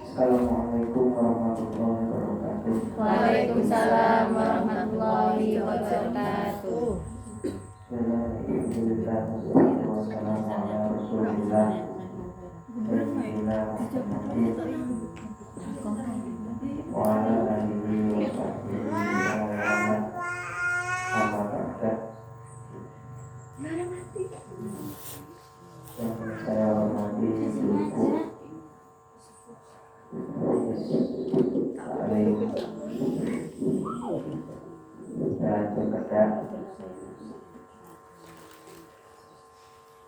Assalamualaikum warahmatullahi wabarakatuh. Waalaikumsalam warahmatullahi wabarakatuh. Alhamdulillah wassalamu ala Rasulillah Sayyidina Muhammadin wa ala alihi wa sahbihi wa man amma ba'da. Yang saya hormati ibu dan sekedar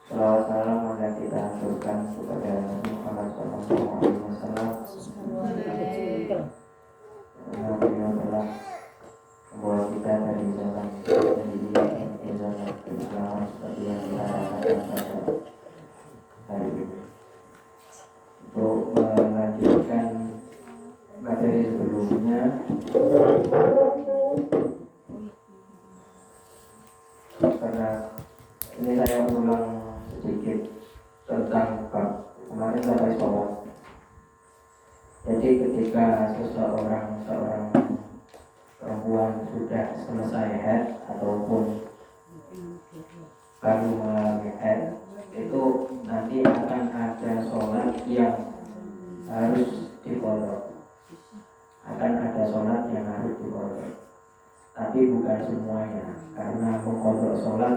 salawat salam yang kita haturkan kepada Nabi Muhammad SAW karena beliau telah membawa kita dari jalan pendidikan ke jalan keislaman seperti yang kita rasakan pada hari ini. Untuk melanjutkan materi sebelumnya, karena ini saya ulang sedikit tentang bab kemarin sampai sholat. Jadi ketika seorang perempuan sudah selesai haid ataupun baru mengalami haid, itu nanti akan ada sholat yang harus diqadha. Akan ada sholat yang harus diqadha. Tapi bukan semuanya, karena mengqadha sholat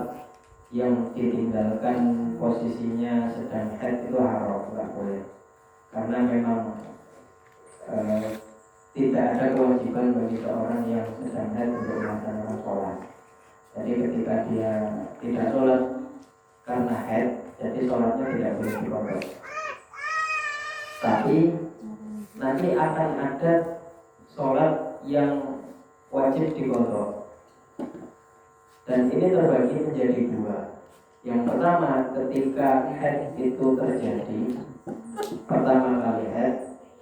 yang ditinggalkan posisinya sedang haid itu haram, tidak boleh. Karena memang tidak ada kewajiban bagi seorang yang sedang haid untuk melaksanakan sholat. Jadi ketika dia tidak sholat karena haid, jadi sholatnya tidak boleh diqadha. Tapi nanti akan ada sholat yang wajib diqadha. Dan ini terbagi menjadi dua. Yang pertama, ketika haid itu terjadi, pertama kali haid.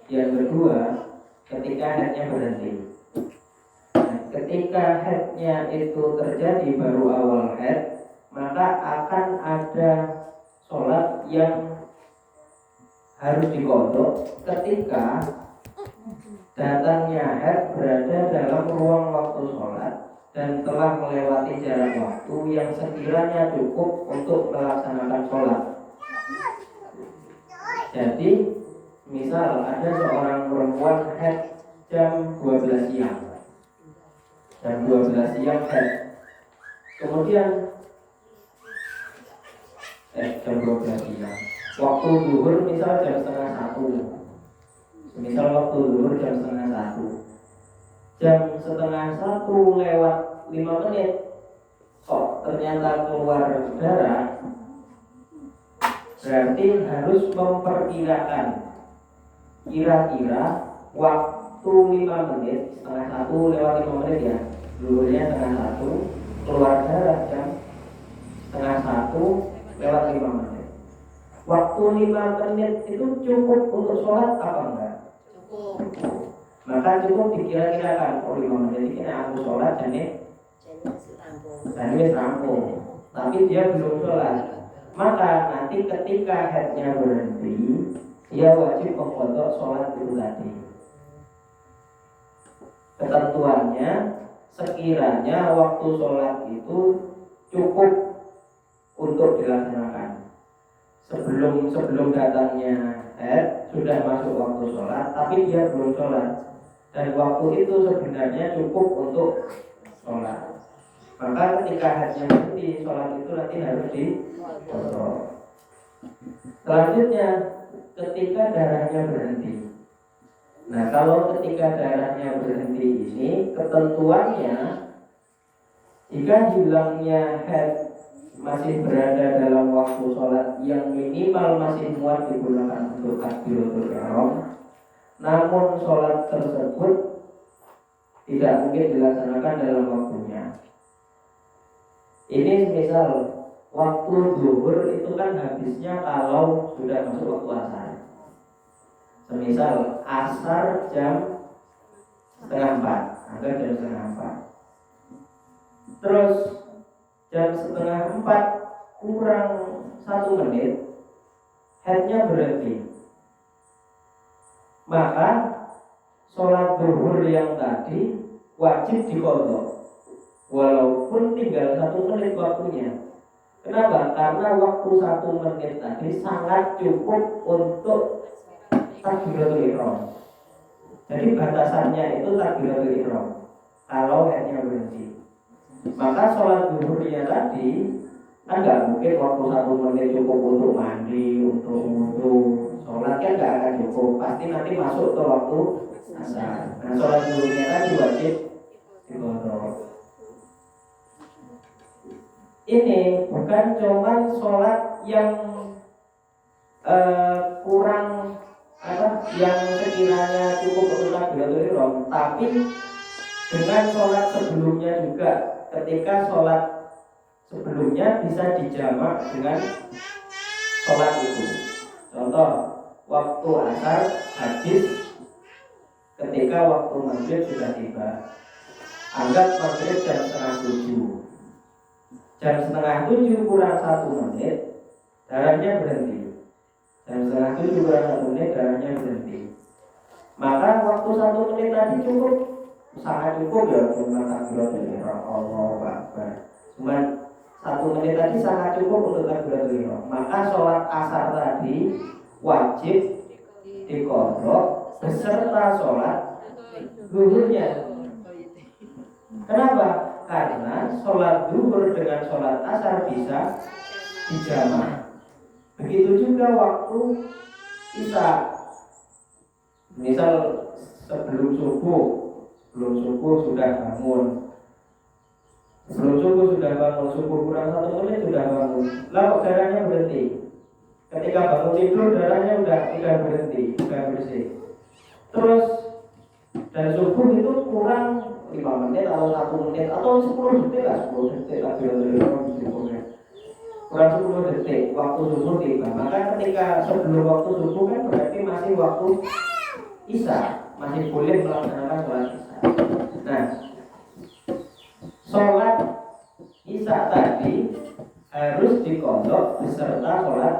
Yang kedua, ketika haidnya berhenti. Nah, ketika haidnya itu terjadi baru awal haid, maka akan ada sholat yang harus diqadha ketika datangnya haid berada dalam ruang waktu sholat dan telah melewati jarak waktu yang sekiranya cukup untuk melaksanakan sholat. Jadi misal ada seorang perempuan haid jam 12 siang. Jam 12 siang haid. Kemudian jam 12 siang. Waktu zuhur misal jam setengah 1. Misal waktu zuhur jam setengah 1. Jam setengah 1 lewat 5 menit kok ternyata keluar darah, berarti harus memperkirakan kira-kira waktu 5 menit, setengah 1 lewat 5 menit ya, zuhurnya setengah 1, keluar darah jam setengah 1 lewat 5 menit. Waktu 5 menit itu cukup untuk sholat apa enggak? Cukup. Maka cukup dikira-kirakan, 5 menit ini aku sholat dan ini rampung. Tapi dia belum sholat. Maka nanti ketika haidnya berhenti, dia wajib mengqadha sholat itu tadi. Ketentuannya, sekiranya waktu sholat itu cukup untuk dilaksanakan. Sebelum datangnya haid sudah masuk waktu sholat, tapi dia belum sholat. Dan waktu itu sebenarnya cukup untuk sholat. Maka ketika haidnya berhenti, sholat itu nanti harus diqadha. Selanjutnya, ketika darahnya berhenti. Nah, kalau ketika darahnya berhenti ini, ketentuannya jika hilangnya haid masih berada dalam waktu sholat yang minimal masih muat digunakan untuk takbiratul ihram, namun sholat tersebut tidak mungkin dilaksanakan dalam waktunya. Ini misal waktu zuhur itu kan habisnya kalau sudah masuk waktu asar. Semisal asar jam setengah 4 atau jam setengah 4. Terus jam setengah 4 kurang 1 menit headnya berhenti. Maka sholat zuhur yang tadi wajib diqadha walaupun tinggal 1 menit waktunya. Kenapa? Karena waktu 1 menit tadi sangat cukup untuk takbiratul ihram. Jadi batasannya itu takbiratul ihram kalau headnya berhenti. Maka sholat zuhurnya tadi kan nggak mungkin waktu 1 menit cukup untuk mandi, untuk wudu. Sholatnya nggak akan cukup, pasti nanti masuk ke waktu asar. Nah sholat zuhurnya tadi wajib diqadha. Ini bukan cuma sholat yang kurang yang sekiranya cukup untuk takbiratul ihram, tapi dengan sholat sebelumnya juga, ketika sholat sebelumnya bisa dijamak dengan sholat itu. Contoh, waktu asar habis ketika waktu maghrib sudah tiba. Anggap maghrib jam setengah 7. Jam setengah 7 kurang 1 menit darahnya berhenti. Jam setengah 7 kurang 1 menit darahnya berhenti. Maka waktu 1 menit tadi cukup, sangat cukup ya, cuma takbiratul ihram Allahu Akbar. Cuma 1 menit tadi sangat cukup untuk takbiratul ihram. Maka sholat asar tadi wajib diqadha beserta sholat zuhurnya. Kenapa? Karena sholat zuhur dengan sholat asar bisa dijamak. Begitu juga waktu isya. Misal sebelum subuh sudah bangun. Sebelum subuh sudah bangun, subuh kurang 1 menit sudah bangun. Lalu darahnya berhenti. Ketika bangun tidur darahnya udah berhenti, udah bersih. Terus dan subuh itu kurang 5 menit atau 1 menit atau 10 detik lah, 10 detik lah kurang 10 detik waktu subuh tiba. Maka ketika sebelum waktu subuh kan berarti masih waktu isya, masih boleh melaksanakan sholat isya. Nah, sholat isya tadi harus diqadha beserta sholat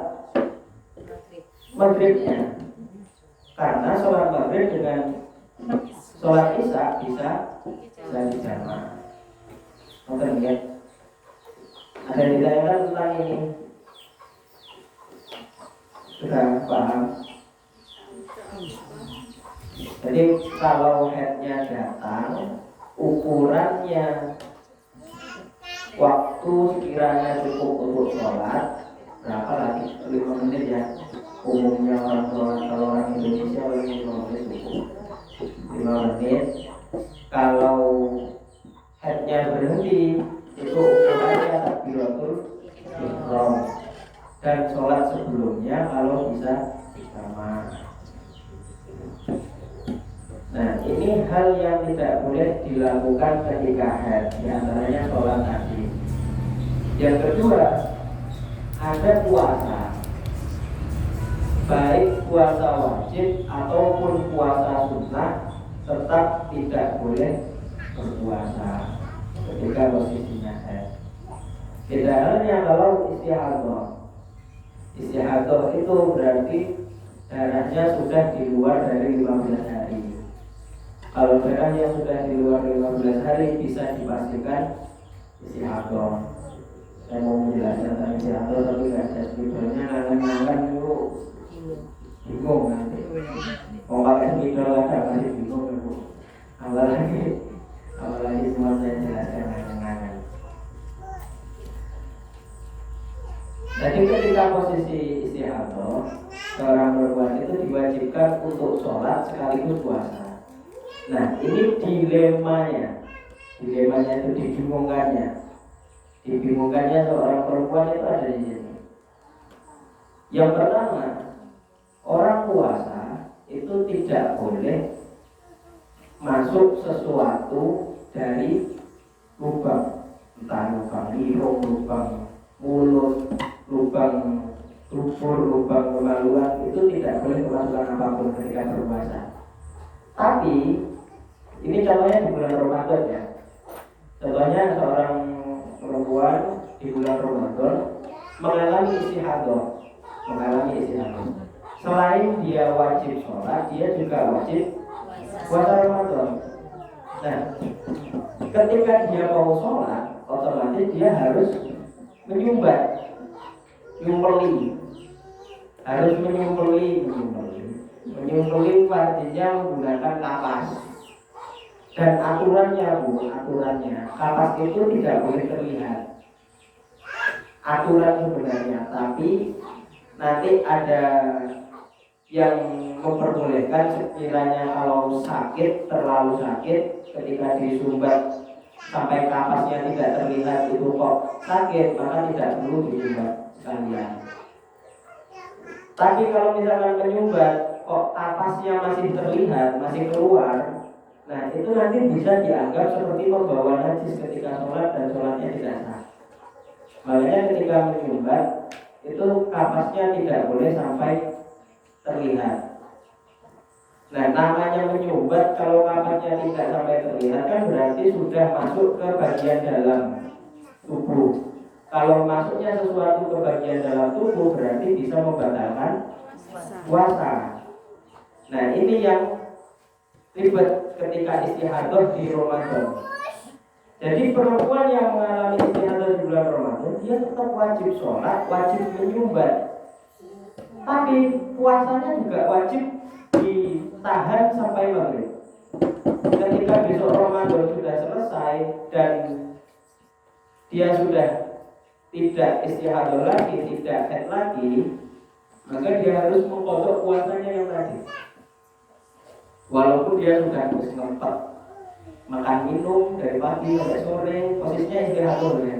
maghribnya. Karena sholat maghrib dengan sholat isya bisa dijamak. Mungkin ya. Ada yang ditanyakan tentang ini? Sudah paham? Jadi kalau headnya datang, ukurannya waktu sekiranya cukup untuk sholat berapa lagi? 5 menit ya. Umumnya kalau orang Indonesia 5 menit cukup. 5 menit. Kalau headnya berhenti itu ukurannya takbiratul ihram. Dan sholat sebelumnya kalau bisa sama. Nah ini hal yang tidak boleh dilakukan ketika haid, diantaranya sholat tadi. Yang kedua, ada puasa, baik puasa wajib ataupun puasa sunnah, tetap tidak boleh berpuasa ketika posisinya haid. Beda halnya kalau istihadah. Istihadah itu berarti darahnya sudah di luar dari 15 hari. Kalau darahnya sudah di luar 15 hari bisa dipastikan istihadah. Saya mau menjelaskan tentang istihadah tapi nggak ada spidolnya, nangan-nangan dulu bingung nanti. Mau pakai spidol ada masih bingung dulu. Apalagi semua saya jelaskan nangan-nangan. Jadi ketika posisi istihadah, seorang perempuan itu diwajibkan untuk sholat sekaligus puasa. Nah ini dilemanya itu dibingungkannya. Dibingungkannya seorang perempuan itu ada di sini. Yang pertama, orang puasa itu tidak boleh masuk sesuatu dari lubang, entah lubang hidung, lubang mulut, lubang dubur, lubang kemaluan, itu tidak boleh kemasukan apapun ketika berpuasa. Tapi ini contohnya di bulan Ramadan ya. Contohnya seorang perempuan di bulan Ramadan mengalami istihadah. Selain dia wajib sholat, dia juga wajib puasa Ramadan. Nah, ketika dia mau sholat, otomatis dia harus menyumbat, harus menyumpeli artinya menggunakan kapas. Dan aturannya kapas itu tidak boleh terlihat. Aturan sebenarnya, tapi nanti ada yang memperbolehkan sekiranya kalau terlalu sakit, ketika disumbat sampai kapasnya tidak terlihat itu kok sakit, maka tidak perlu disumbat sekalian. Tapi kalau misalkan menyumbat kok kapasnya masih terlihat, masih keluar, nah itu nanti bisa dianggap seperti membawa najis ketika sholat dan sholatnya tidak sah. Makanya ketika menyumbat itu kapasnya tidak boleh sampai terlihat. Nah, namanya menyumbat kalau kapasnya tidak sampai terlihat kan berarti sudah masuk ke bagian dalam tubuh. Kalau masuknya sesuatu ke bagian dalam tubuh berarti bisa membatalkan puasa. Nah, ini yang ribet ketika istihadah di Ramadan. Jadi perempuan yang mengalami istihadah di bulan Ramadan, dia tetap wajib sholat, wajib menyumbat. Tapi puasanya juga wajib ditahan sampai maghrib. Ketika besok Ramadan sudah selesai dan dia sudah tidak istihadah lagi, tidak haid lagi, maka dia harus mengkodok puasanya yang tadi. Walaupun dia sudah harus ngempet makan minum dari pagi sampai sore, posisinya istihadah ya.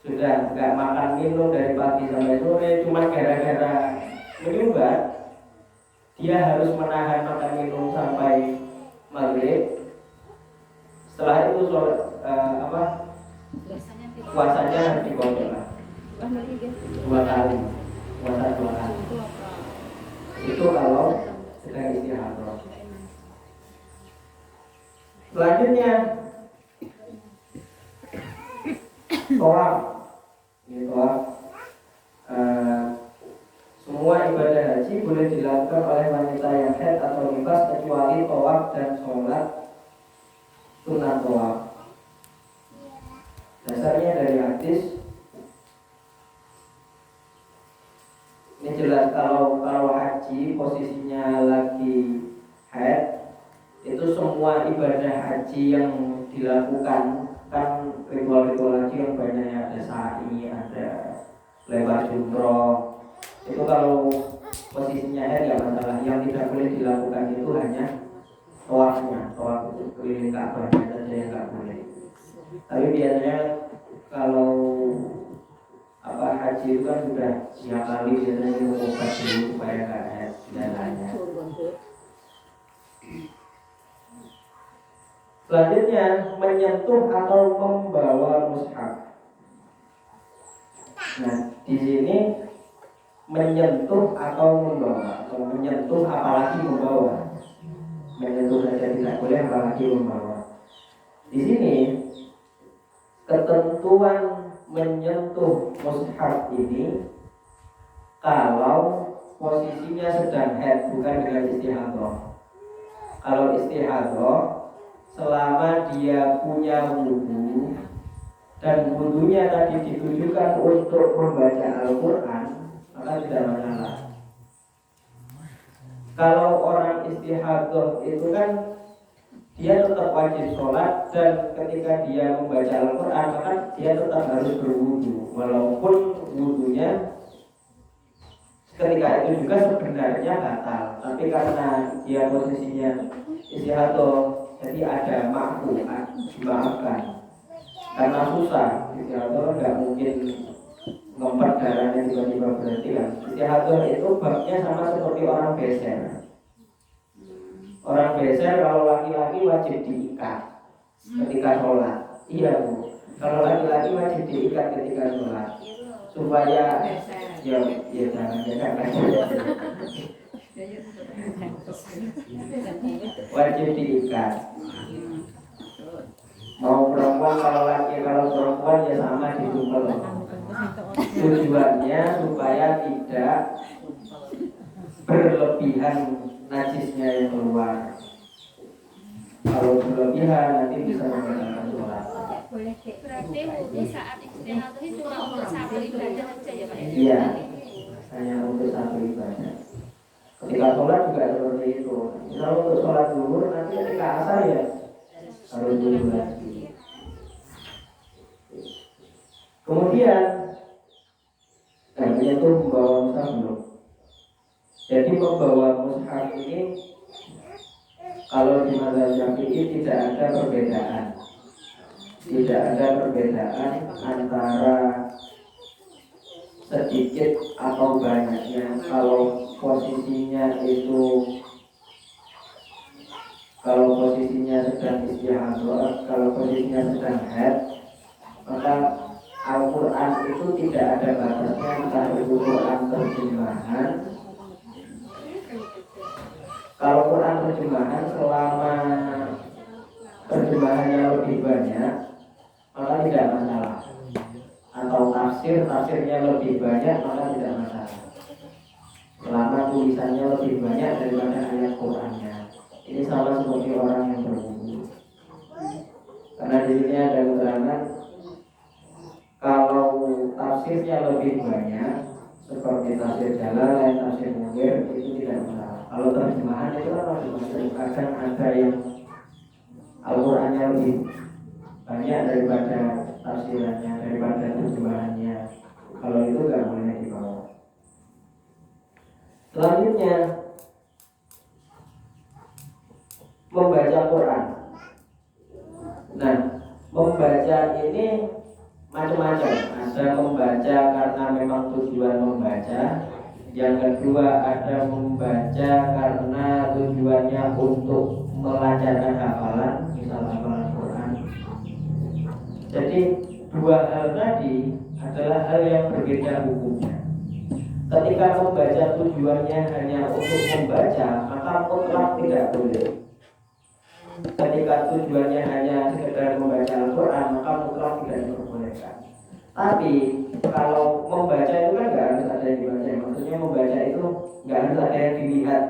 Sudah nggak makan minum dari pagi sampai sore, cuma gara-gara menyumbat, dia harus menahan makan minum sampai maghrib. Setelah itu puasanya harus dikodok lah 2 kali, puasa 2 kali. Itu kalau sedang istihadah. Selanjutnya tawaf. Ini tawaf. Semua ibadah haji boleh dilakukan oleh wanita yang haid atau nifas kecuali tawaf dan sholat sunat tawaf. Dasarnya dari hadis. Ini jelas kalau haji posisinya lagi haid, itu semua ibadah haji yang dilakukan kan ritual-ritual haji yang banyak, ada sa'i, ada lewat jumroh. Itu kalau posisinya haid ya masalah. Yang tidak boleh dilakukan itu hanya tawafnya, tawaf keliling Ka'bah saja yang nggak boleh. Tapi biasanya kalau haji itu kan sudah siap kali, biasanya mengobat dulu supaya nggak haid dan lainnya. Selanjutnya menyentuh atau membawa mushaf. Nah, di sini menyentuh atau membawa, atau menyentuh apalagi membawa. Menyentuh saja tidak boleh, apalagi membawa. Di sini ketentuan menyentuh mushaf ini kalau posisinya sedang haid, bukan dengan istihadah. Kalau istihadah, selama dia punya wudu dan wudunya tadi ditujukan untuk membaca Al-Quran, maka tidak masalah. Kalau orang istihadah itu kan dia tetap wajib sholat, dan ketika dia membaca Al-Quran maka dia tetap harus berwudu, walaupun wudunya ketika itu juga sebenarnya batal. Tapi karena dia posisinya istihadah, jadi ada dimaafkan. karena susah. Istihadah nggak mungkin ngempet darahnya tiba-tiba berhenti kan. Istihadah itu babnya sama seperti orang beser. Orang beser kalau laki-laki wajib diikat ketika sholat. Iya Bu, kalau laki-laki wajib diikat ketika sholat supaya ya jangan wajib diikat. Mau perempuan kalau laki kalau perempuan ya sama disumpel. Tujuannya supaya tidak berlebihan najisnya yang keluar. Kalau berlebihan nanti bisa membatalkan sholat. Berarti wudhu saat istihadah itu cuma untuk satu ibadah saja ya Pak? Iya, hanya untuk satu ibadah. Ketika sholat juga seperti itu. Kalau untuk sholat zuhur nanti ketika asar ya harus dulu lagi. Kemudian itu membawa mushaf belum. Jadi membawa mushaf ini kalau di mazhab Syafi'i tidak ada perbedaan. Tidak ada perbedaan antara sedikit atau banyaknya. Kalau posisinya sedang istihadah, kalau posisinya sedang haid, maka Al-Quran itu tidak ada batasnya, entah itu Quran terjemahan. Kalau Quran terjemahan selama terjemahannya lebih banyak, maka tidak masalah. Atau tafsirnya lebih banyak, maka tidak masalah. Selama tulisannya lebih banyak daripada ayat Qurannya. Ini sama seperti orang yang berwudu. Karena di sini ada keterangan kalau tafsirnya lebih banyak, seperti tafsir Jalalain, tafsir Munir, itu tidak masalah. Kalau terjemahan itu kan kadang ada yang Al-Qurannya lebih banyak daripada tafsirannya, daripada terjemahannya. Kalau itu nggak boleh dibawa. Selanjutnya membaca Quran. Nah, membaca ini macam-macam. Ada membaca karena memang tujuan membaca. Yang kedua ada membaca karena tujuannya untuk melancarkan hafalan, misal hafalan Quran. Jadi dua hal tadi adalah hal yang berbeda hukumnya. Ketika membaca tujuannya hanya untuk membaca, maka mutlak tidak boleh. Ketika tujuannya hanya sekedar membaca Al-Quran, maka mutlak tidak diperbolehkan. Tapi kalau membaca itu kan nggak harus ada yang dibaca. Maksudnya membaca itu nggak harus ada yang dilihat.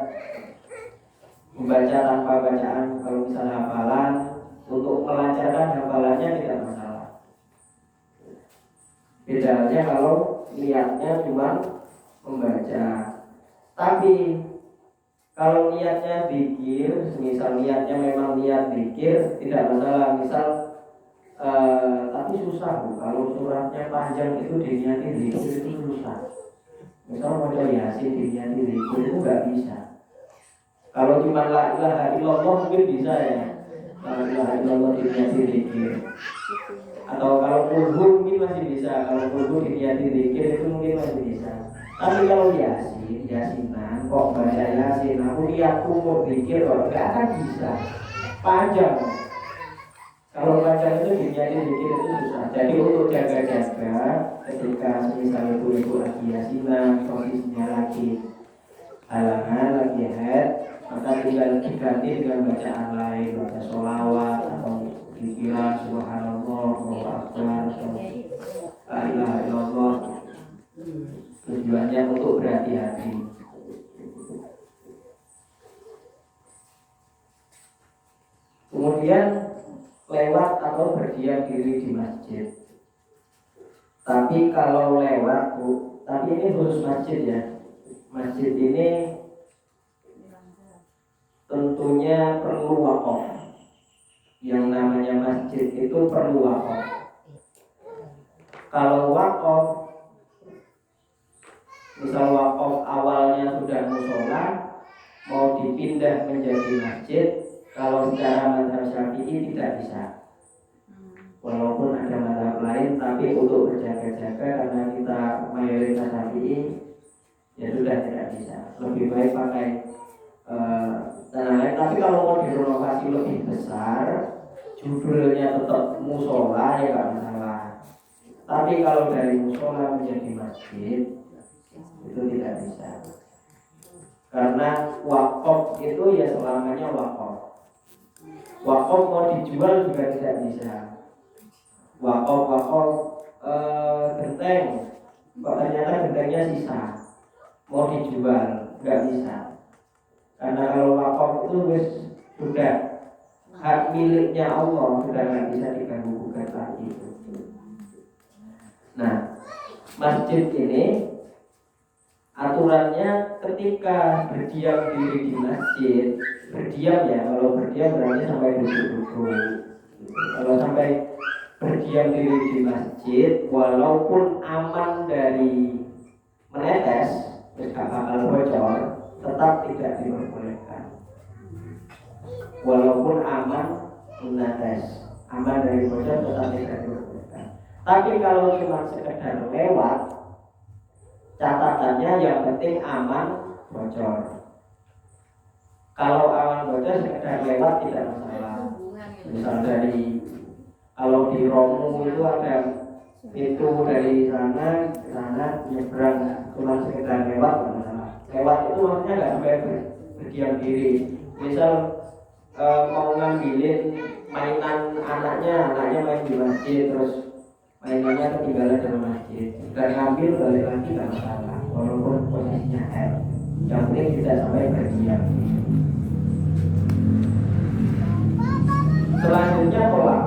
Membaca tanpa bacaan, kalau misalnya hafalan, untuk melancarkan hafalannya tidak masalah. Bedanya kalau niatnya cuma membaca. Tapi kalau niatnya zikir, misal niatnya memang niat zikir, tidak masalah. Misal tapi susah Bu, kalau suratnya panjang itu diniati zikir itu susah. Misal mau Yasin diniati zikir itu nggak bisa. Kalau cuma la ilaha illallah mungkin bisa ya. La ilaha illallah diniati zikir. Atau kalau kulhu mungkin masih bisa. Kalau kulhu diniati zikir itu mungkin masih bisa. Tapi kalau yasinan kok baca yasin, aku niatku mau zikir kok nggak akan bisa. Panjang. Kalau baca itu diniati zikir itu susah. Jadi untuk jaga-jaga ketika misalnya ibu lagi yasinan, posisinya lagi halangan, lagi haid, maka tinggal diganti dengan bacaan lain, baca sholawat atau pikiran subhanallah, Allahu akbar, atau la ilaha illallah. Tujuannya untuk berhati-hati. Kemudian lewat atau berdiam diri di masjid. Tapi kalau lewat Bu, tapi ini khusus masjid ya. Masjid ini tentunya perlu wakaf. Yang namanya masjid itu perlu wakaf. Kalau wakaf, misal wakaf awalnya sudah mushola, mau dipindah menjadi masjid, kalau secara mazhab Syafi'i tidak bisa. Walaupun ada tapi untuk berjaga-jaga karena kita mayoritas Syafi'i, ya sudah tidak bisa. Lebih baik pakai tanah lain. Tapi kalau mau direnovasi lebih besar, judulnya tetap musola ya nggak masalah. Tapi kalau dari musola menjadi masjid itu tidak bisa. Karena wakaf itu ya selamanya wakaf. Wakaf mau dijual juga tidak bisa. Wakaf genteng, kok ternyata gentengnya sisa, mau dijual nggak bisa. Karena kalau wakaf itu wis sudah hak miliknya Allah, sudah nggak bisa diganggu gugat lagi. Nah, masjid ini aturannya ketika berdiam diri di masjid, berdiam ya, kalau berdiam berarti sampai duduk-duduk. Kalau sampai berdiam diri di masjid, walaupun aman dari menetes, tidak bakal bocor, tetap tidak diperbolehkan. Walaupun aman menetes, aman dari bocor, tetap tidak diperbolehkan. Tapi kalau cuma sekedar lewat, catatannya yang penting aman bocor. Kalau aman bocor sekedar lewat tidak masalah. Misal dari kalau di Romu itu ada pintu dari sana ke sana nyebrang, cuma sekedar lewat tidak masalah. Lewat itu maksudnya nggak sampai berdiam diri. Misal mau ngambilin mainan anaknya main di masjid, terus mainannya ketinggalan dalam masjid, dan ngambil balik lagi tidak masalah, walaupun posisinya yang penting tidak sampai berdiam. Selanjutnya tolak.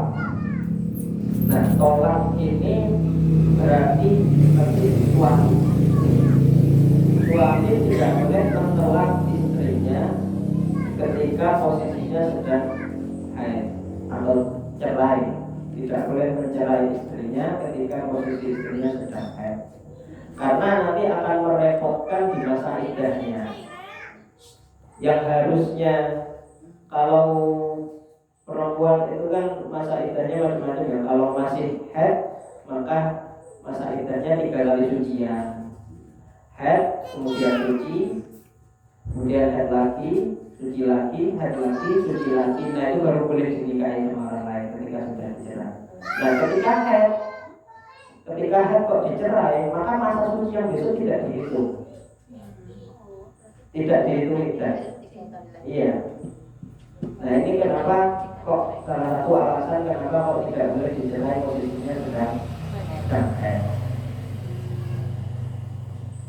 Nah, tolak ini berarti seperti suami tidak boleh mentolak istrinya ketika posisinya sedang haid atau cerai. Tidak boleh mencerai istrinya ketika posisi istrinya sedang haid, karena nanti akan merepotkan di masa iddahnya. Yang harusnya kalau perempuan itu kan masa iddahnya macam-macam ya. Kalau masih haid maka masa iddahnya 3 kali sucian. Haid, kemudian suci, kemudian haid lagi, suci lagi, haid lagi, suci lagi. Nah itu baru boleh dinikahi sama orang lain ketika sudah dicerai. Nah ketika haid kok dicerai, maka masa suci yang besok tidak dihitung. Tidak dihitung iddah. Iya. Nah ini kenapa kok salah satu alasan kenapa kok tidak boleh dicerai posisinya sedang haid.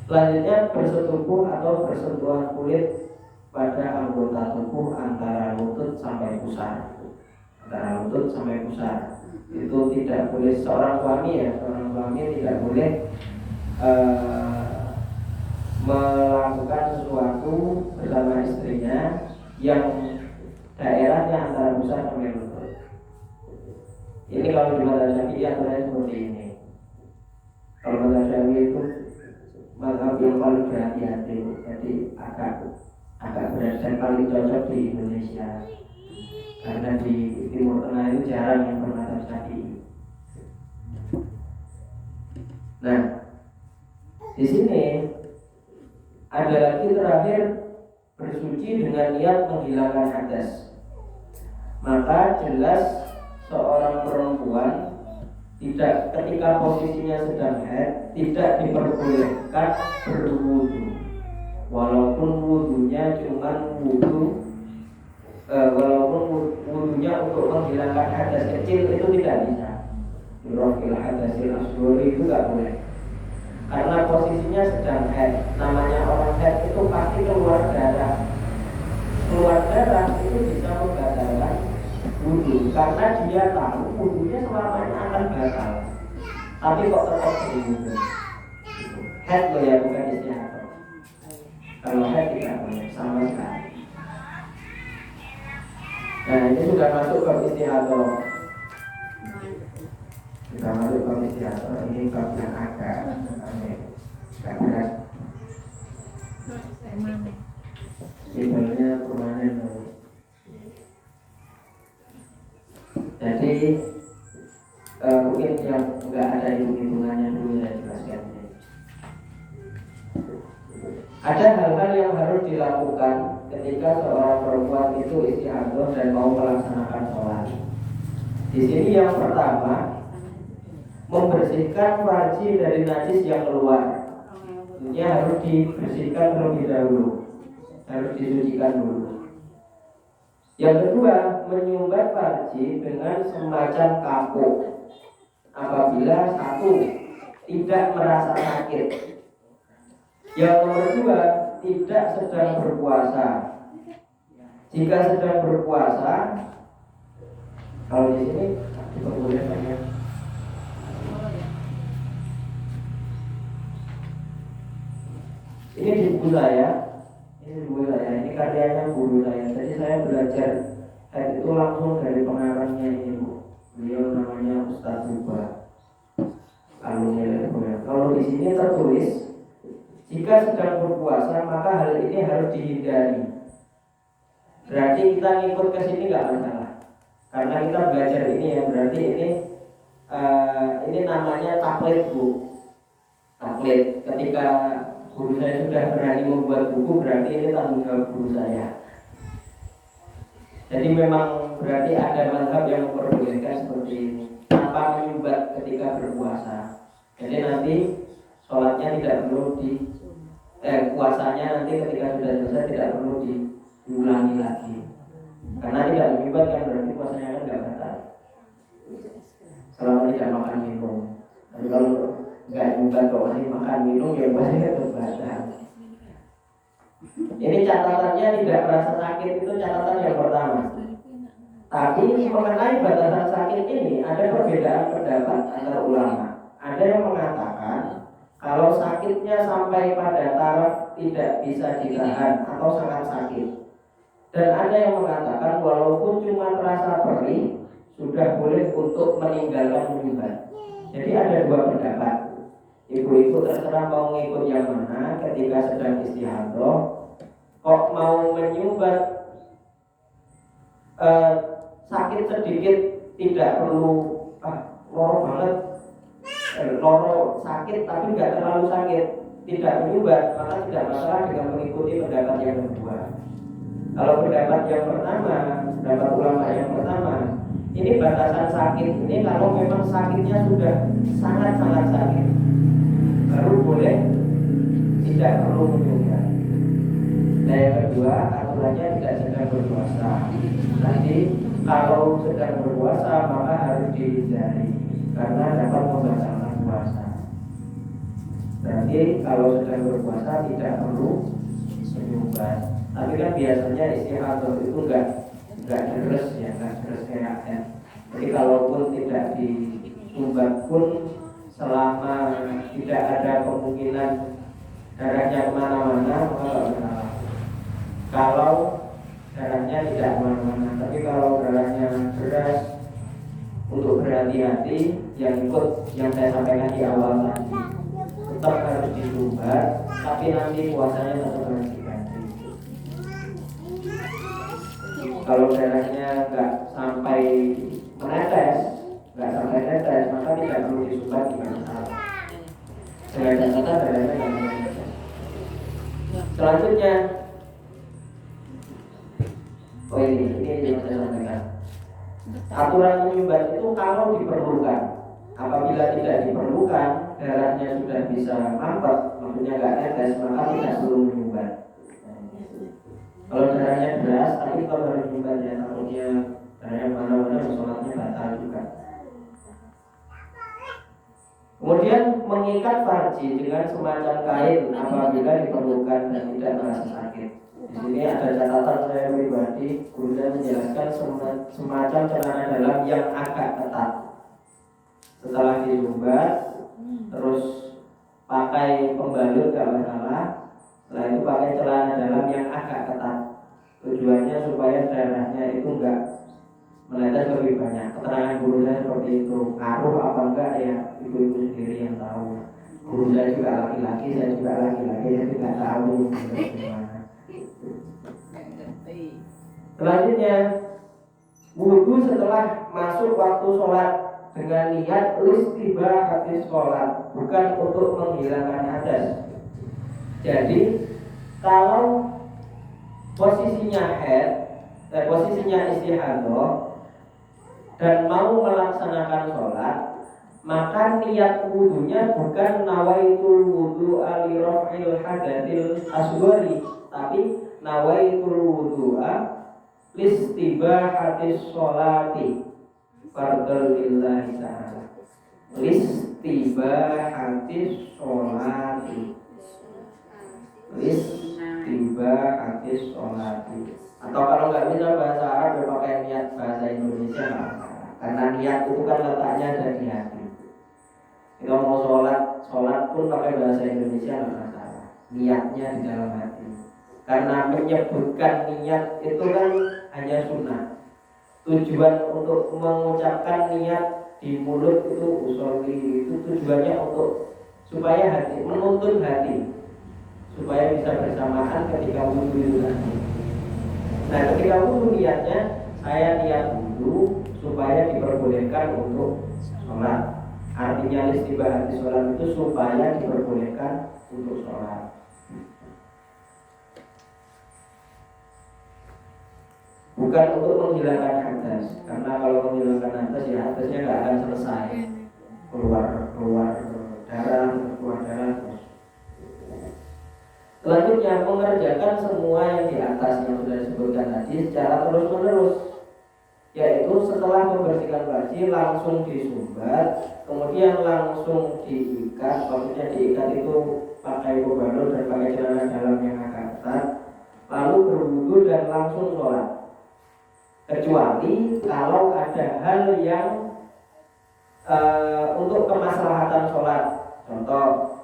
Selanjutnya bersetubuh atau bersentuhan kulit pada anggota tubuh antara lutut sampai pusar. Antara lutut sampai pusar itu tidak boleh. Seorang suami tidak boleh melakukan sesuatu bersama istrinya yang daerahnya antara pusar sampai lutut. Ini kalau di madzhab Syafi'i aturannya seperti ini. Kalau madzhab Syafi'i itu mazhab yang paling berhati-hati, jadi agak berat dan paling cocok di Indonesia, karena di Timur Tengah itu jarang yang bermadzhab Syafi'i. Nah, di sini ada lagi terakhir, bersuci dengan niat menghilangkan hadas. Maka jelas seorang perempuan tidak, ketika posisinya sedang haid, tidak diperbolehkan berwudu, walaupun wudunya cuma walaupun wudunya untuk menghilangkan hadas kecil itu tidak bisa. Rofil hadasil asghar itu tidak boleh, karena posisinya sedang haid. Namanya orang haid itu pasti keluar darah. Keluar darah itu bisa membatalkan wudu, karena dia tahu wudunya selamanya akan batal, tapi kok tetap berwudu. Haid loh ya, bukan istihadah. Kalau haid tidak boleh sama sekali. Nah ini sudah masuk ke istihadah. Sudah masuk ke istihadah. Ini bab yang agak berat. Sebenarnya permanen. Jadi mungkin yang nggak ada Ada hal-hal yang harus dilakukan ketika seorang perempuan itu istihadah dan mau melaksanakan sholat. Di sini yang pertama, membersihkan farji dari najis yang keluar. Ini harus dibersihkan terlebih dahulu, harus disucikan dulu. Yang kedua, menyumbat farji dengan semacam kapuk apabila satu, tidak merasa sakit. Yang nomor dua, tidak sedang berpuasa. Jika sedang berpuasa, kalau di sini diperbolehkan ya. Ini di buku saya, ini karyanya guru saya. Jadi saya belajar itu langsung dari pengarangnya ini Bu. Beliau namanya Ustaz Zuba. Kalau di sini tertulis, jika sedang berpuasa maka hal ini harus dihindari. Berarti kita ngikut ke sini nggak masalah, karena kita belajar ini ya. Berarti ini namanya taklid Bu. Taklid. Ketika guru saya sudah berani membuat buku, berarti ini tanggung jawab guru saya. Jadi memang berarti ada mazhab yang memperbolehkan seperti ini, tanpa menyumbat ketika berpuasa. Jadi nanti sholatnya tidak perlu puasanya nanti ketika sudah selesai tidak perlu diulangi lagi. Karena tidak menyumbat kan berarti puasanya kan tidak batal. Selama tidak makan minum. Tapi kalau nggak nyumbat kok masih makan minum ya puasanya tetap batal. Ini catatannya tidak merasa sakit, itu catatan yang pertama. Tapi mengenai batasan sakit ini ada perbedaan pendapat antara ulama. Ada yang mengatakan kalau sakitnya sampai pada taraf tidak bisa ditahan atau sangat sakit. Dan ada yang mengatakan walaupun cuma terasa perih sudah boleh untuk meninggalkan menyumbat. Jadi ada dua pendapat. Ibu-ibu terserah mau ngikut yang mana ketika sedang istihadah. Kok mau menyumbat sakit sedikit tidak perlu loro banget, loro sakit tapi nggak terlalu sakit, tidak menyumbat, maka tidak masalah dengan mengikuti pendapat yang kedua. Kalau pendapat yang pertama, pendapat ulama yang pertama, ini batasan sakit ini kalau memang sakitnya sudah sangat-sangat sakit, baru boleh, tidak perlu menyumbat. Dan yang kedua, aturannya tidak sedang berpuasa. Nanti kalau sedang berpuasa maka harus dihindari karena dapat membatalkan puasa. Berarti kalau sedang berpuasa tidak perlu menyumbat. Tapi kan biasanya istihadah itu enggak deres ya, enggak deres kayak ya. Jadi kalaupun tidak disumbat pun selama tidak ada kemungkinan darahnya kemana-mana maka tidak masalah. Kalau darahnya tidak kemana-mana, tapi kalau darahnya deras, untuk berhati-hati yang ikut yang saya sampaikan di awal tadi, tetap harus disumbat, tapi nanti puasanya tetap harus diganti. Kalau darahnya nggak sampai menetes, maka tidak perlu disumbat dengan salah. Dengan catatan darahnya nggak menetes. Selanjutnya, ini yang saya sampaikan. Aturan menyumbat itu kalau diperlukan. Apabila tidak diperlukan, darahnya sudah bisa mampet, maksudnya nggak netes, maka tidak perlu menyumbat. Kalau darahnya deras, tapi kalau harus menyumbat ya, takutnya darahnya mana-mana, sholatnya batal juga. Kemudian mengikat farji dengan semacam kain apabila diperlukan dan tidak merasa sakit. Di sini ada catatan saya pribadi, guru saya menjelaskan semacam celana dalam yang agak ketat. Setelah disumbat, terus pakai pembalut gak masalah. Setelah itu pakai celana dalam yang agak ketat. Tujuannya supaya darahnya itu enggak menetes lebih banyak. Keterangan guru saya seperti itu. Ngaruh apa enggak ya ibu-ibu sendiri yang tahu. Guru saya juga laki-laki, saya juga laki-laki, saya juga tahu gimana. Selanjutnya, wudhu setelah masuk waktu sholat dengan niat istiba habis sholat, bukan untuk menghilangkan hadas. Jadi Kalau posisinya posisinya istihadah dan mau melaksanakan sholat, maka niat wudunya bukan nawaitul wudu'a li raf'il hadatsil asghari, tapi nawaitul wudu'a listibahatis sholati fardhu lillahi ta'ala. Listibahatis sholati, listibahatis sholati. Atau kalau nggak bisa bahasa Arab ya pakai niat bahasa Indonesia, karena niat itu kan letaknya ada di hati. Kalau mau sholat pun pakai bahasa Indonesia nggak masalah. Niatnya di dalam hati. Karena menyebutkan niat itu kan hanya sunnah. Tujuan untuk mengucapkan niat di mulut itu usolli, itu tujuannya untuk supaya hati, menuntun hati, supaya bisa bersamaan ketika wudhu itu nanti. Nah, ketika wudhu niatnya saya niat wudhu supaya diperbolehkan untuk sholat. Artinya istibahati sholat itu supaya diperbolehkan untuk sholat. Bukan untuk menghilangkan hadas, karena kalau menghilangkan hadas ya hadasnya nggak akan selesai, keluar darah terus. Selanjutnya mengerjakan semua yang di atas yang sudah disebutkan tadi secara terus menerus, yaitu setelah membersihkan wajib langsung disumbat, kemudian langsung diikat. Maksudnya diikat itu pakai kobalot dan pakai celana dalam yang agak ketat, lalu berwudu dan langsung sholat. Kecuali kalau ada hal yang untuk kemaslahatan sholat, contoh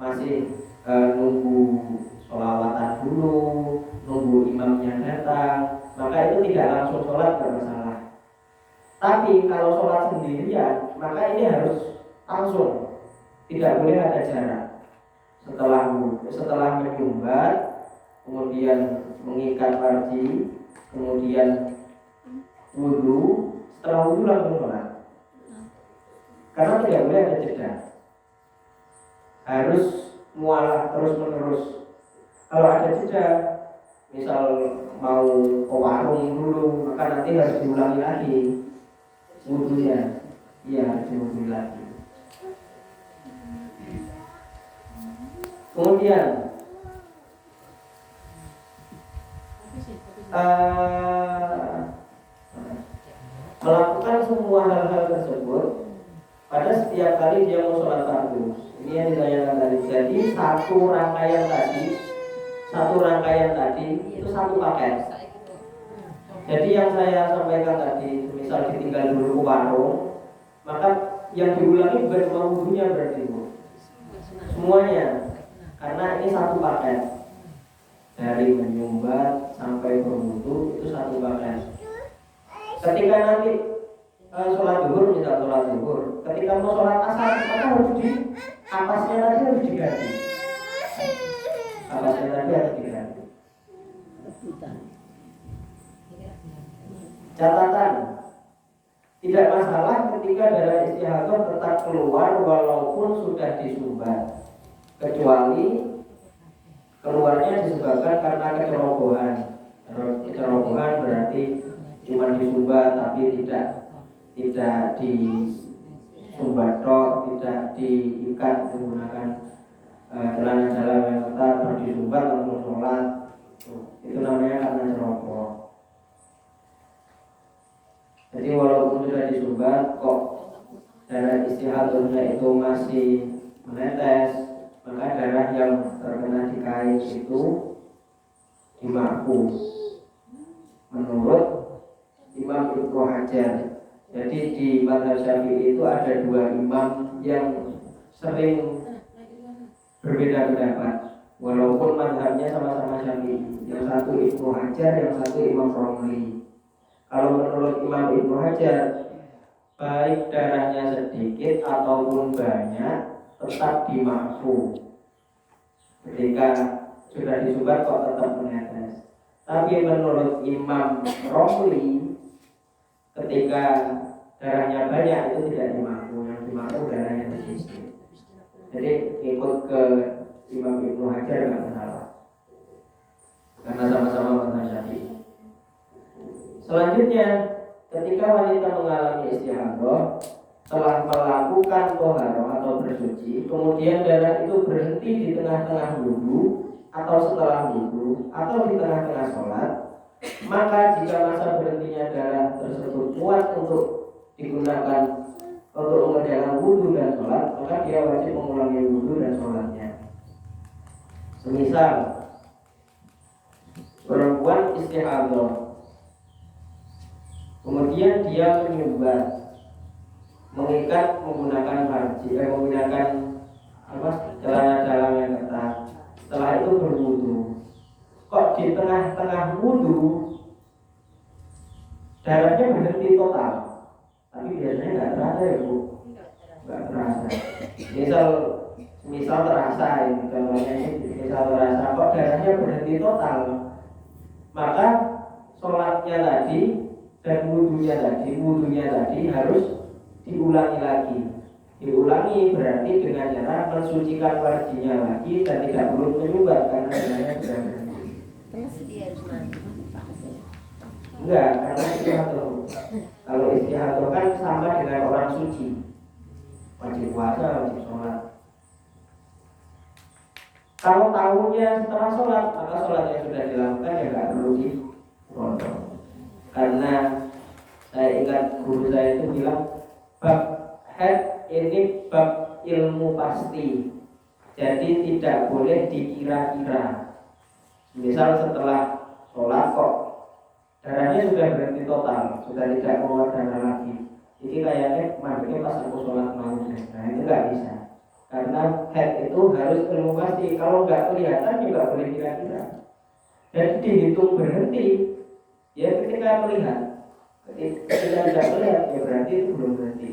masih nunggu sholawatan dulu, nunggu imamnya datang, maka itu tidak langsung sholat bermasalah. Tapi kalau sholat sendirian, maka ini harus langsung, tidak boleh ada jarak. Setelah menyumbat, kemudian mengikat wajib, kemudian wudhu, setelah wudhu langsung sholat. Karena tidak boleh ada jeda, harus mualah terus menerus. Kalau ada jeda, misal mau ke warung dulu, maka nanti harus diulangi lagi wudhunya. Iya, harus diulangi lagi. Kemudian melakukan semua hal-hal tersebut pada setiap kali dia mau sholat fardu. Ini yang ditanyakan tadi. Jadi satu rangkaian tadi itu satu paket. Jadi yang saya sampaikan tadi, misal ditinggal dulu ke warung, maka yang diulangi bukan cuma wudhunya berarti semuanya, karena ini satu paket. Dari menyumbat sampai berwudu itu satu paket. Ketika nanti sholat zuhur, misal sholat zuhur, ketika mau sholat asar, maka harus di atasnya tadi harus diganti. Atasnya tadi harus diganti. Catatan, tidak masalah ketika darah istihadah tetap keluar walaupun sudah disumbat, kecuali keluarnya disebabkan karena kecerobohan. Kecerobohan berarti cuma disumbat tapi tidak disumbat tok, tidak diikat menggunakan celana dalam yang ketat, baru disumbat langsung sholat. Itu namanya karena ceroboh. Jadi walaupun sudah disumbat kok darah istihadahnya itu masih menetes, maka darah yang terkena di kain itu dimakfu menurut Imam Ibnu Hajar. Jadi di mazhab Syafi'i itu ada dua imam yang sering berbeda pendapat, walaupun mazhabnya sama-sama Syafi'i. Yang satu Ibnu Hajar, yang satu Imam Romli. Kalau menurut Imam Ibnu Hajar, baik darahnya sedikit ataupun banyak tetap dimakfu. Ketika sudah disumbat kok tetap menetes. Tapi menurut Imam Romli, ketika darahnya banyak itu tidak dimakfu, yang dimakfu darahnya sedikit. Jadi ikut ke Imam Ibnu Hajar nggak masalah. Selanjutnya, ketika wanita mengalami istihadah, telah melakukan toharoh atau bersuci, kemudian darah itu berhenti di tengah-tengah wudhu atau setelah wudhu atau di tengah-tengah sholat, maka jika masa berhentinya darah tersebut kuat untuk digunakan untuk mengerjakan wudhu dan sholat, maka dia wajib mengulangi wudhu dan sholatnya. Semisal perempuan istihadah, kemudian dia menyumbat, mengikat menggunakan menggunakan celana dalam yang ketat. Setelah itu berwudu. Kok di tengah-tengah wudu darahnya berhenti total? Tapi biasanya nggak terasa ya Bu, nggak terasa. Misal terasa ini contohnya ini, misal terasa kok darahnya berhenti total, maka sholatnya tadi dan wudunya tadi harus diulangi lagi. Diulangi berarti dengan cara mensucikan wajibnya lagi dan tidak perlu menyumbat karena darahnya sudah berhenti. Enggak, karena istihadah. Kalau istihadah kan sama dengan orang suci, wajib puasa, wajib sholat. Kalau tahunya setelah sholat, maka sholat yang sudah dilakukan ya nggak perlu dipotong. Karena saya ingat guru saya itu bilang, bab haid ini bab ilmu pasti, jadi tidak boleh dikira-kira. Misal setelah sholat kok darahnya sudah berhenti total, sudah tidak keluar darah lagi, ini kayaknya kemarinnya pas aku sholat malam. Nah itu nggak bisa, karena haid itu harus ilmu pasti. Kalau nggak kelihatan juga boleh kira-kira. Jadi dihitung berhenti ya ketika melihat. Ketika tidak melihat ya berarti itu belum berhenti.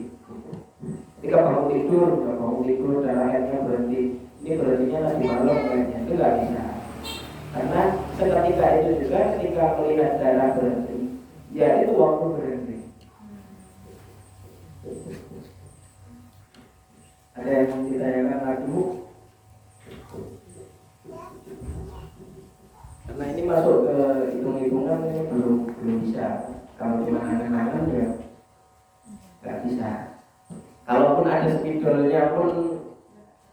Ketika bangun tidur darah haidnya berhenti, ini berhentinya tadi malam kayaknya, itu nggak bisa. Karena seketika itu juga ketika melihat darah berhenti, ya itu waktu berhenti. Ada yang mau ditanyakan lagi Bu? Karena ini masuk ke hitung-hitungan ini belum bisa. Kalau cuma angan-angan ya nggak bisa. Kalaupun ada spidolnya pun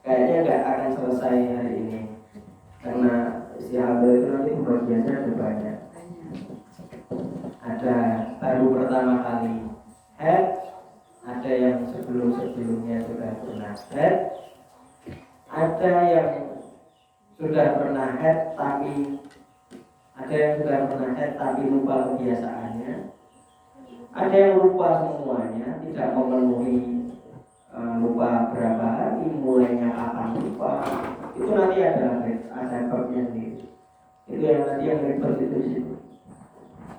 kayaknya nggak akan selesai hari ini, karena istihadah itu nanti bagiannya ada banyak. Ada baru pertama kali haid, ada yang sebelum-sebelumnya sudah pernah haid, ada yang sudah pernah haid tapi lupa kebiasaannya, ada yang lupa semuanya, tidak memenuhi, lupa berapa hari, mulainya kapan lupa. Itu nanti ada babnya sendiri. Itu yang nanti yang ribet itu sih.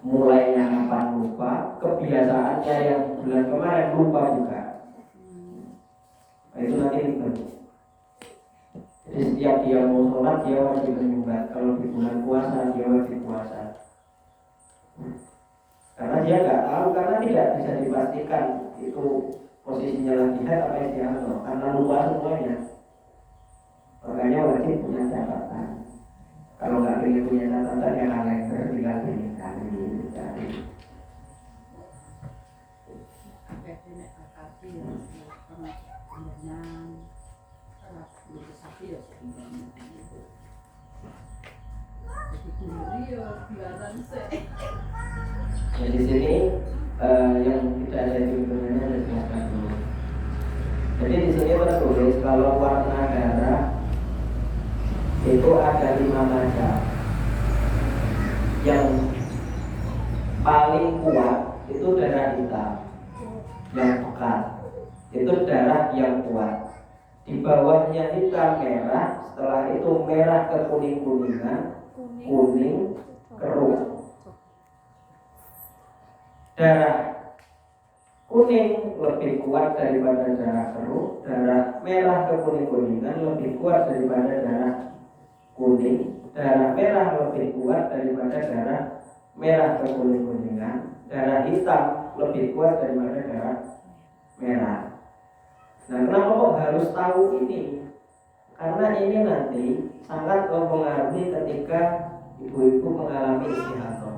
Mulainya kapan lupa, kebiasaannya yang bulan kemarin lupa juga. Nah, itu nanti ribet. Jadi setiap dia mau sholat dia wajib menyumbat. Kalau di bulan puasa dia wajib puasa. Karena dia nggak tahu, karena tidak bisa dipastikan itu posisinya lagi haid apa istihadah, karena lupa semuanya. Makanya wajib punya catatan. Kalau nggak ingin punya catatan ya kalender tinggal cari. Nah, di sini yang tidak ada hitung-hitungannya ada jelaskan dulu. Jadi di sini tertulis kalau warna darah itu ada 5 macam. Yang paling kuat itu darah hitam, yang pekat. Itu darah yang kuat. Di bawahnya hitam merah, setelah itu merah ke kuning-kuningan, kuning keruh. Darah kuning lebih kuat daripada darah keruh, darah merah ke kuning-kuningan lebih kuat daripada darah kuning, darah merah lebih kuat daripada darah merah ke kuning-kuningan, darah hitam lebih kuat daripada darah merah. Nah, kenapa kok harus tahu ini? Karena ini nanti sangat mempengaruhi ketika ibu-ibu mengalami istihadah.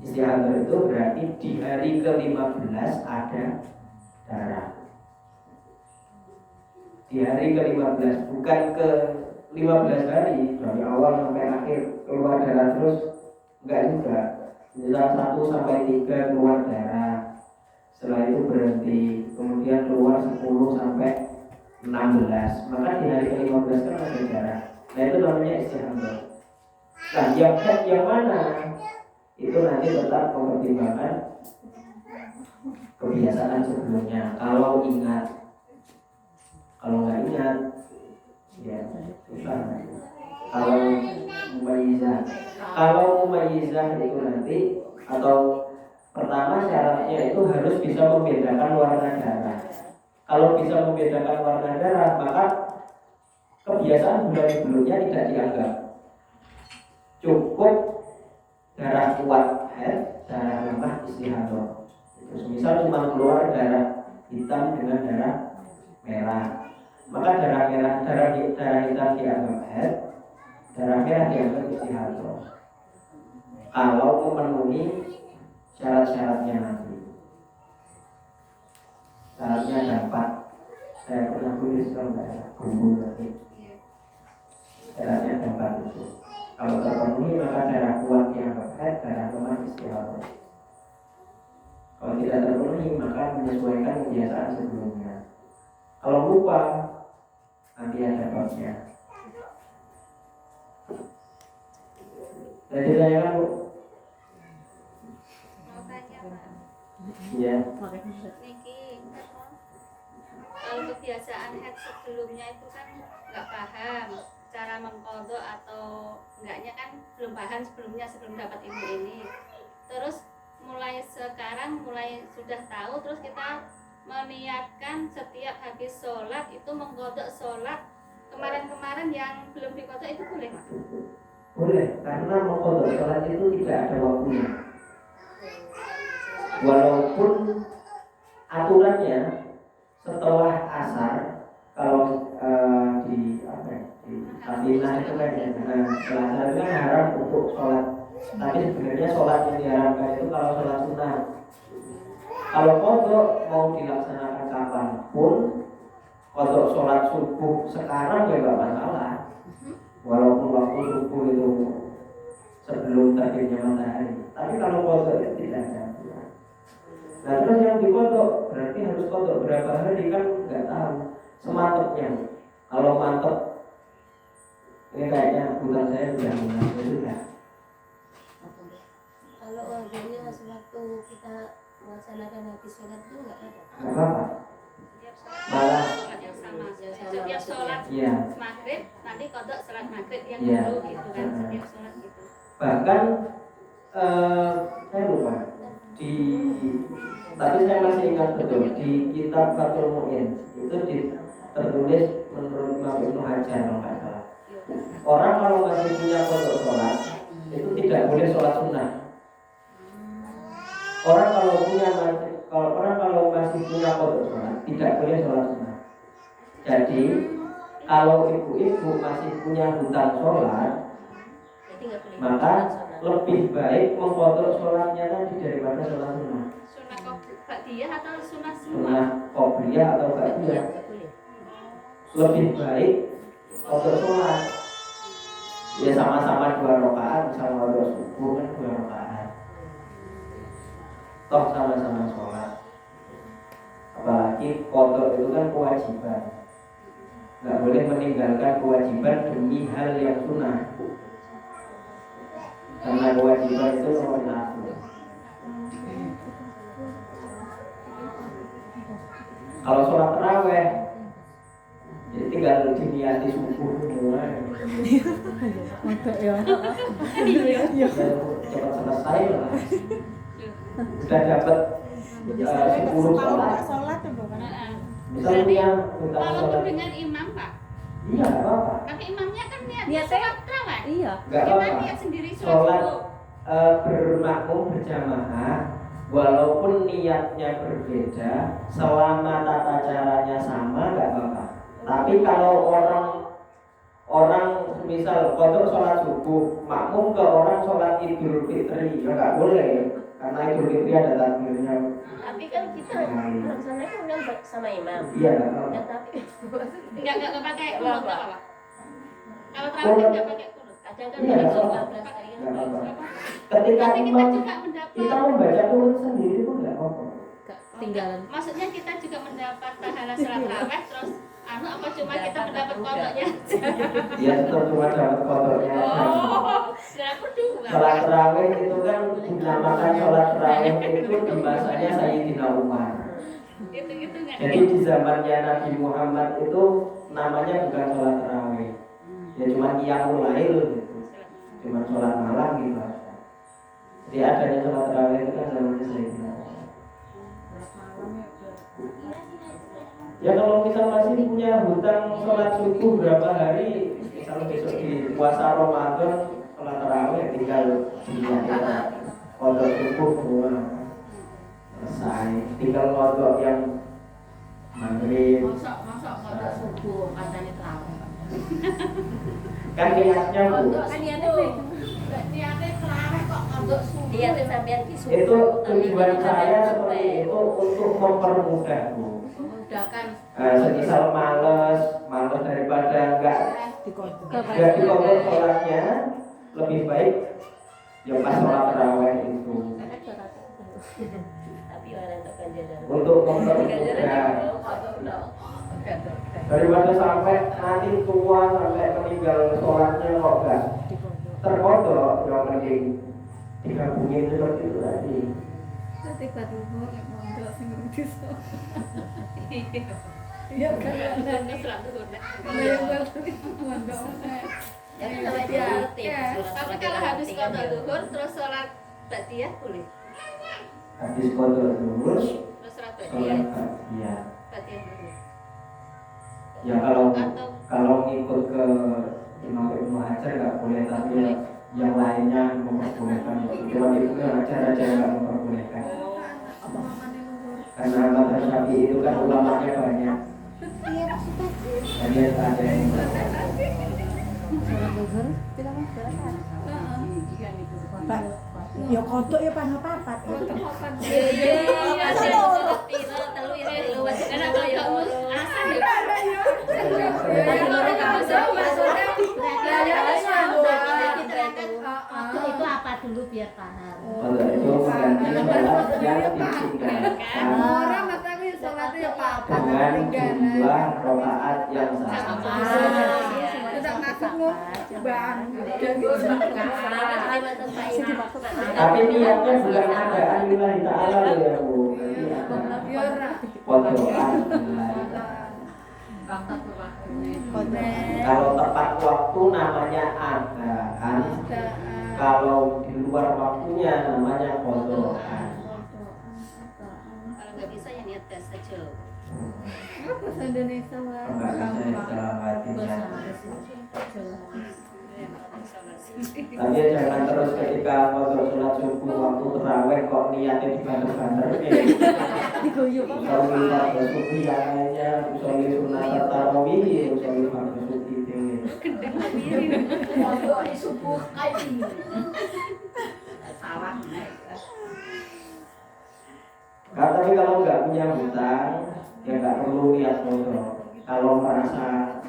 Istihadah itu berarti di hari ke-15 ada darah. Di hari ke-15, bukan ke 15 hari dari awal sampai akhir keluar darah terus, enggak juga. Misal 1 sampai 3 keluar darah, setelah itu berhenti, kemudian keluar 10 sampai 16, maka di hari ke-15 kan ada darah. Nah itu namanya istihadah. Nah yang mana itu nanti tetap mempertimbangkan kebiasaan sebelumnya. Kalau ingat, kalau nggak ingat, ya susah. Kalau mumayyizah itu nanti, atau pertama syaratnya itu harus bisa membedakan warna darah. Kalau bisa membedakan warna darah, maka kebiasaan bulan sebelumnya tidak dianggap. Cukup darah kuat haid, darah lemah istihadah. Terus misal cuma keluar darah hitam dengan darah merah, maka darah hitam dianggap haid, darah merah dianggap istihadah. Kalau memenuhi syarat-syaratnya nanti. Syaratnya dapat. Saya pernah tulis kalau nggak kumpul nanti. Syaratnya dapat itu. Kalau terpenuhi maka darah kuat dianggap haid, darah lemah istihadah. Kalau tidak terpenuhi maka menyesuaikan kebiasaan sebelumnya. Kalau lupa nanti ada babnya. Jadi saya kan iya. Niki, kalau kebiasaan head sebelumnya itu kan nggak paham cara mengkodok atau enggaknya, kan belum paham sebelum dapat ilmu ini. Terus mulai sekarang sudah tahu, terus kita meniatkan setiap habis sholat itu mengkodok sholat kemarin yang belum dikodok itu boleh, Pak? Boleh, karena mengkodok sholat itu tidak ada waktunya. Walaupun aturannya setelah asar, kalau di Madinah itu kan setelah asar itu kan haram untuk sholat. Tapi sebenarnya sholat yang diharamkan itu kalau sholat sunnah. Kalau kodok mau dilaksanakan kapanpun, kodok sholat subuh sekarang ya nggak masalah. Walaupun waktu subuh itu sebelum terbitnya matahari. Tapi kalau kodok itu tidak ada. Nah terus yang dikodok berarti harus kodok berapa hari kan nggak tahu. Semantepnya. Kalau mantep, ini kayaknya hutang saya sudah mulai sudah. Kalau orangnya sewaktu kita melaksanakan habis sholat itu nggak ada. Nggak apa-apa. Malah yang sama. Setiap sholat Iya. maghrib nanti kodok sholat maghrib yang Iya. dulu gitu kan, setiap sholat gitu. Bahkan saya lupa tapi saya masih ingat betul di kitab Fathul Mu'in itu tertulis menurut Imam Ibnu Hajar kalau nggak salah. Orang kalau masih punya kodok sholat itu tidak boleh sholat sunnah. Orang kalau masih punya kodok sholat tidak boleh sholat sunnah. Jadi kalau ibu-ibu masih punya hutang sholat, maka lebih baik mengkodok sholatnya tadi daripada sholat sunnah. Sunnah ba'diyah atau sunnah semua? Sunnah qobliyah atau ba'diyah. Lebih baik kodok sholat. Ya sama-sama 2 rakaat, misalnya kodok subuh kan 2 rakaat. Toh sama-sama sholat. Apalagi kodok itu kan kewajiban. Nggak boleh meninggalkan kewajiban demi hal yang sunnah. Karena kewajiban itu nomor 1. Kalau sholat taraweh, jadi tinggal diniati subuh semua. Mantap ya. Cepat selesai lah. Sudah dapat 10 sholat. Misalnya kita Kalau sholat. dengan imam, Pak. Iya, nggak apa-apa. Tapi imamnya kan niat Niatnya- sholat tarawih. Iya. Nggak Kita apa-apa. niat sendiri Sholat sholat subuh. bermakmum berjamaah, walaupun niatnya berbeda, selama tata caranya sama nggak apa-apa. Tapi kalau orang misal kodok sholat subuh, makmum ke orang sholat Idul Fitri, ya nggak boleh, karena Idul Fitri ada takbirnya. Tapi kan kita melaksanakan kan sama imam. Iya nggak apa-apa. Ya, tapi Enggak pakai kunut enggak apa-apa. Kalau terawih enggak pakai kunut. kadang kan Iya, dari nggak 14 hari kan Nggak apa-apa. Apa? Ketika Tapi kita imam juga mendapat kita membaca kunut sendiri pun nggak apa-apa. Tinggalan. Maksudnya kita juga mendapat pahala sholat tarawih terus apa cuma kita mendapat kodoknya aja? Iya tetap cuma dapat kodoknya. Oh, sudah berdua. Sholat tarawih itu kan dinamakan sholat tarawih itu di masanya Sayyidina Umar. Gitu nggak? Jadi di zamannya Nabi Muhammad itu namanya bukan sholat tarawih, ya cuma qiyamul lail gitu, cuma sholat malam gitu. Jadi adanya sholat tarawih itu kan zamannya Sayyidina Umar. Ya kalau kita masih punya hutang sholat subuh berapa hari, misalnya besok di puasa Ramadan sholat tarawih tinggal kodok subuh semua selesai, tinggal kodok yang maghrib. Masa kodok subuh katanya terawih. Kan niatnya bu, kan niatnya Niatnya terawih kok kodok subuh. niatnya sampean ki subuh. itu tujuan saya seperti itu untuk mempermudah bu. Memudahkan. Semisal males daripada nggak dikodok sholatnya, lebih baik ya pas sholat tarawih itu Tapi orang tak ganjaran. untuk mempermudah daripada sampai nanti tua sampai meninggal sholatnya kok nggak terkodok, yang mending digabungin seperti itu tadi. Iya kan? Selalu. Ya kan namanya tertib. Tapi kalau habis kodok zuhur terus sholat ba'diyah boleh. Habis kodok dulu, Terus sholat ba'diyah. sholat ya. Ba'diyah dulu. Ya kalau Atau ngikut ke Imam Ibnu Hajar nggak boleh, tapi yang lainnya memperbolehkan. Cuma Ibnu Hajar aja nggak memperbolehkan. Karena mazhab Syafi'i itu kan ulamanya banyak. Jadi ada yang Sholat zuhur, kita mah Pak, ya kodok ya papat. Iya, sholat telu ya telu wajib karena telu ya. kalau asal ya. Waktu itu apa dulu biar paham. kalau itu mengganti sholat yang ditinggalkan Orang tapi sholatnya apa-apa. dengan jumlah rakaat yang sama. Tidak masuk bang. Tapi niatnya bukan ada lillahi ta'ala loh ya bu. Kodokan. Kalau tepat waktu namanya adaan. Kalau di luar waktunya namanya kodokan. Kalau nggak bisa ya niat tes saja. Bahasa Indonesia lah. Enggak bisa dalam hatinya. Tapi ya jangan terus ketika kodok sholat subuh waktu terawih kok niatnya dibanter-banter. Diguyur Usolli fardhu subuh yang lainnya, usolli sunat tarawih, usolli fardhu subuh ini. Kodok di subuh kayak ini. Salah. Tapi kalau nggak punya hutang, ya nggak perlu niat kodok. Kalau merasa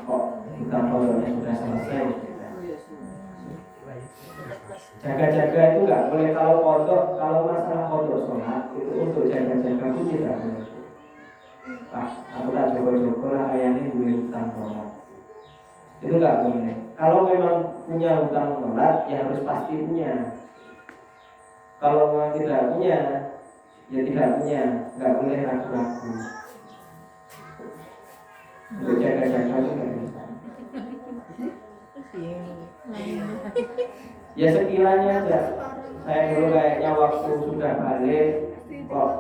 kok hutang kodoknya sudah selesai, jaga-jaga itu nggak boleh. Kalau kodok, kalau masalah kodok sholat itu untuk jaga-jaga itu tidak boleh. Pak, aku tak jogo-jogo lah kayaknya gue hutang sholat, itu nggak boleh. Kalau memang punya hutang sholat ya harus pasti punya. Kalau memang tidak punya ya tidak punya, nggak boleh ragu-ragu. Untuk jaga-jaga itu nggak bisa. Ya sekiranya aja. Saya dulu kayaknya waktu sudah balik kok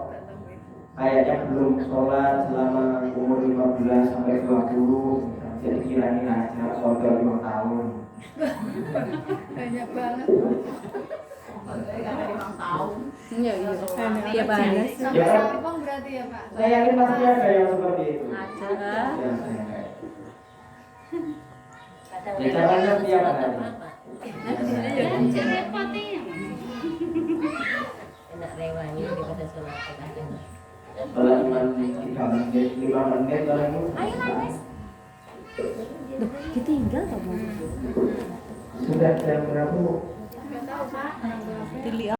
kayaknya belum sholat selama umur 15 sampai 20. Jadi kira-kira aja kodok 5 tahun. Banyak banget. Iya, dia balas. Sampai Sampang berarti ya Pak? Saya yakin pasti ada yang seperti itu. Ada. Ya, saya yakin. Ya caranya tiap hari. Ya, jangan repotin. Enak rewangi daripada sholat kadang. Kalau cuma 3 menit, 5 menit lagi. Duh, ditinggal kamu. Sudah jam berapa Bu? Nggak tahu, Pak. Dili